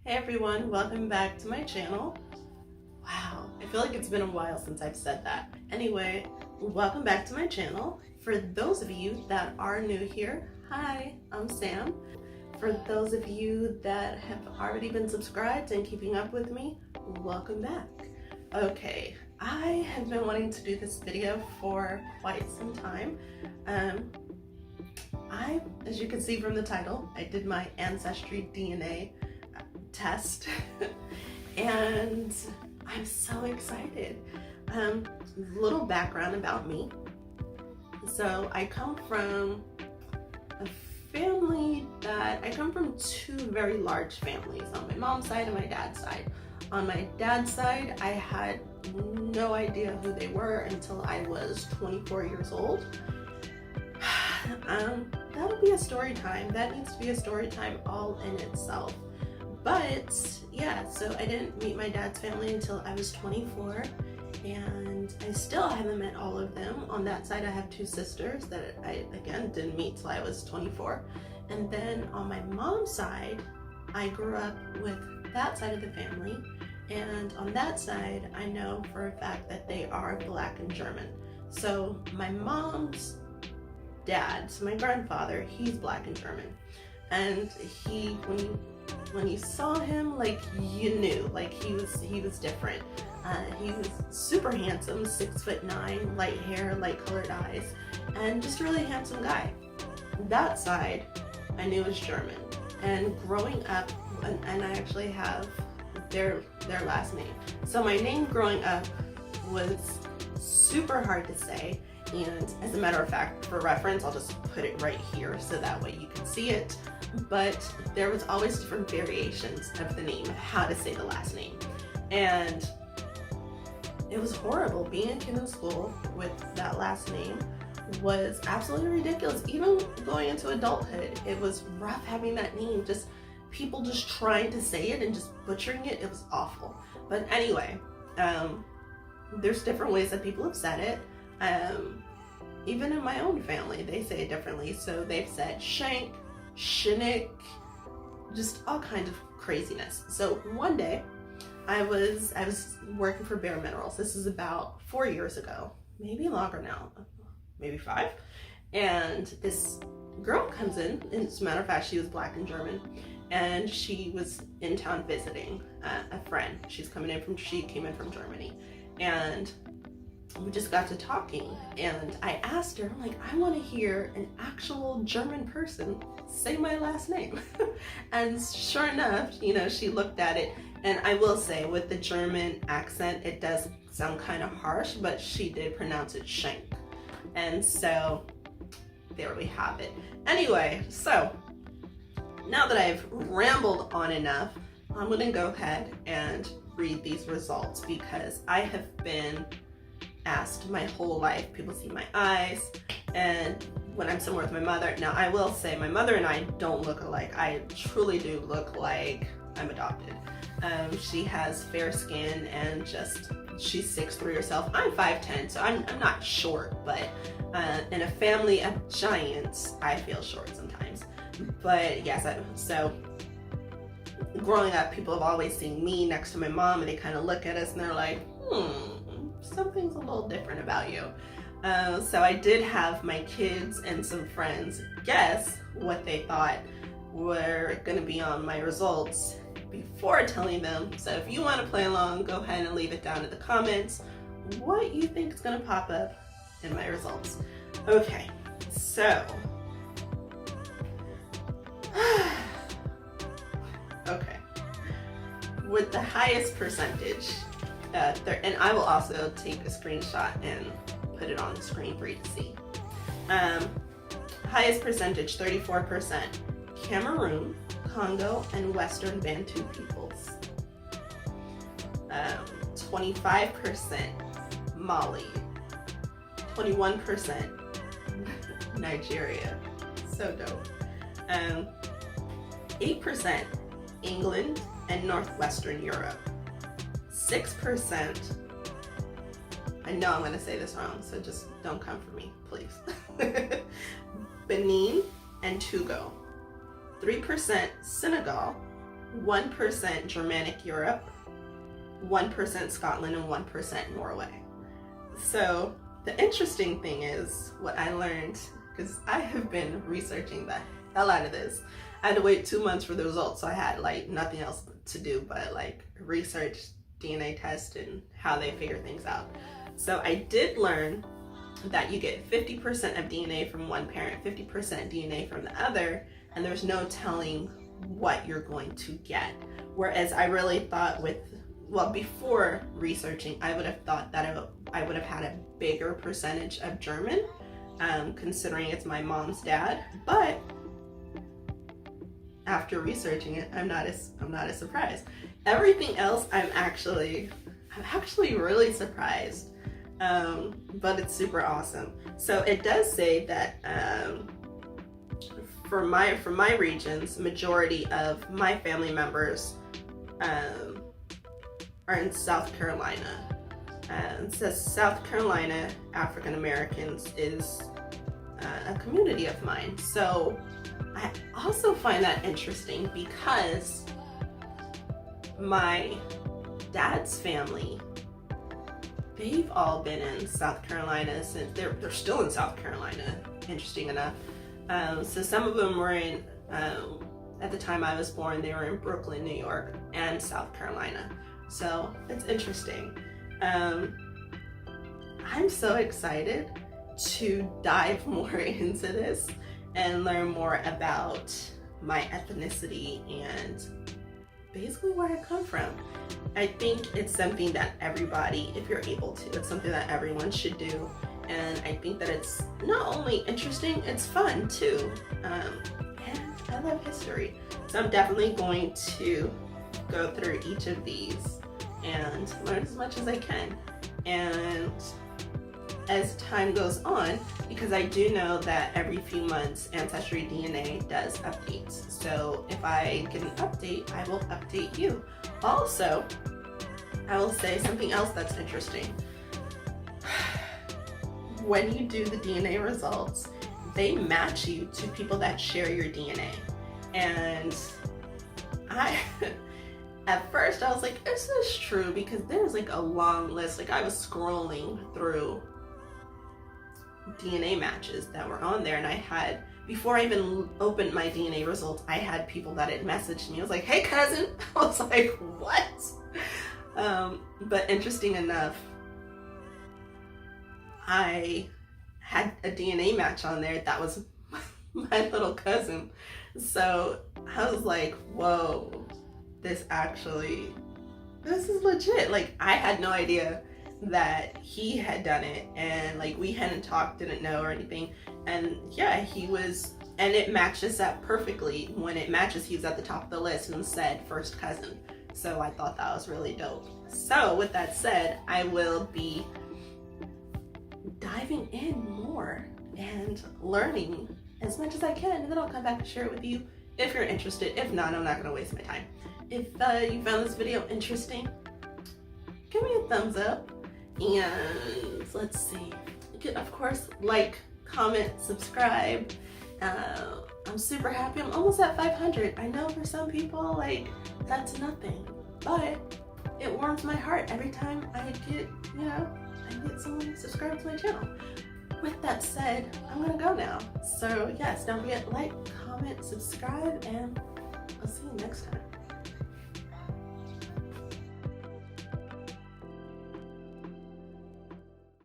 Hey everyone, welcome back to my channel. Wow, I feel like it's been a while since I've said that. Anyway, welcome back to my channel. For those of you that are new here, hi, I'm Sam. For those of you that have already been subscribed and keeping up with me, welcome back. Okay, I have been wanting to do this video for quite some time. As you can see from the title, I did my Ancestry DNA test and I'm so excited. Little background about me. So I come from a family I come from two very large families on my mom's side and my dad's side. On my dad's side, I had no idea who they were until I was 24 years old. That'll be a story time. That needs to be a story time all in itself. But yeah, so I didn't meet my dad's family until I was 24, and I still haven't met all of them. On that side, I have two sisters that I, again, didn't meet till I was 24. And then on my mom's side, I grew up with that side of the family, and on that side, I know for a fact that they are Black and German. So my mom's dad, so my grandfather, he's Black and German, and when you saw him, like, you knew, like, he was different. He was super handsome, 6'9", light hair, light colored eyes, and just a really handsome guy. That side I knew was German, and growing up, and I actually have their last name. So my name growing up was super hard to say. And as a matter of fact, for reference, I'll just put it right here so that way you can see it. But there was always different variations of the name, how to say the last name. And it was horrible. Being a kid in school with that last name was absolutely ridiculous. Even going into adulthood, it was rough having that name. Just people just trying to say it and just butchering it. It was awful. But anyway, there's different ways that people have said it. Even in my own family, they say it differently. So they've said shank, shinnick, just all kinds of craziness. So one day, I was working for Bare Minerals. This is about 4 years ago, maybe longer now, maybe 5. And this girl comes in, and as a matter of fact, she was Black and German, and she was in town visiting a friend. She came in from Germany, and we just got to talking, and I asked her, I'm like, I want to hear an actual German person say my last name. And sure enough, you know, she looked at it, and I will say with the German accent, it does sound kind of harsh, but she did pronounce it shank. And so there we have it. Anyway, so now that I've rambled on enough, I'm going to go ahead and read these results, because I have been asked my whole life. People see my eyes, and when I'm somewhere with my mother, now I will say my mother and I don't look alike. I truly do look like I'm adopted. She has fair skin, and she's 6'3" herself. I'm 5'10", so I'm not short, but in a family of giants, I feel short sometimes. But yes, so growing up, people have always seen me next to my mom, and they kind of look at us and they're like, something's a little different about you. So I did have my kids and some friends guess what they thought were going to be on my results before telling them. So if you want to play along, go ahead and leave it down in the comments what you think is going to pop up in my results. Okay, so okay, with the highest percentage, and I will also take a screenshot and put it on the screen for you to see. Highest percentage, 34%, Cameroon, Congo, and Western Bantu peoples. 25% Mali, 21% Nigeria, so dope. 8% England and Northwestern Europe. 6%, I know I'm going to say this wrong, so just don't come for me, please. Benin and Togo. 3% Senegal, 1% Germanic Europe, 1% Scotland, and 1% Norway. So the interesting thing is what I learned, because I have been researching the hell out of this. I had to wait 2 months for the results, so I had like nothing else to do but like research DNA tests and how they figure things out. So I did learn that you get 50% of DNA from one parent, 50% DNA from the other, and there's no telling what you're going to get. Whereas I really thought before researching, I would have thought that I would have had a bigger percentage of German, considering it's my mom's dad. But after researching it, I'm not as surprised. Everything else, I'm actually really surprised. But it's super awesome. So it does say that for my regions, majority of my family members are in South Carolina. It says South Carolina African Americans is a community of mine. So I also find that interesting because my dad's family, they've all been in South Carolina since they're still in South Carolina, interesting enough. So some of them were in, at the time I was born, they were in Brooklyn, New York, and South Carolina. So it's interesting. I'm so excited to dive more into this and learn more about my ethnicity and basically where I come from. I think it's something that everybody, if you're able to, it's something that everyone should do. And I think that it's not only interesting, it's fun too. And I love history. So I'm definitely going to go through each of these and learn as much as I can. And as time goes on, because I do know that every few months Ancestry DNA does updates. So if I get an update, I will update you. Also, I will say something else that's interesting. When you do the DNA results, they match you to people that share your DNA. And at first I was like, is this true? Because there's like a long list. Like I was scrolling through DNA matches that were on there, and I had, before I even opened my DNA results, I had people that had messaged me. I was like, hey cousin. I was like, what? But interesting enough, I had a DNA match on there that was my little cousin. So I was like, whoa, this is legit. Like I had no idea that he had done it, and like we hadn't talked, didn't know or anything. And yeah, he was, and it matches up perfectly. When it matches, he was at the top of the list and said first cousin. So I thought that was really dope. So with that said, I will be diving in more and learning as much as I can, and then I'll come back and share it with you if you're interested. If not, I'm not gonna waste my time. If you found this video interesting, give me a thumbs up, and let's see, you can of course like, comment, subscribe. I'm super happy. I'm almost at 500. I know for some people like that's nothing, but it warms my heart every time I get someone subscribed to my channel. With that said, I'm gonna go now. So yes, don't forget to like, comment, subscribe, and I'll see you next time.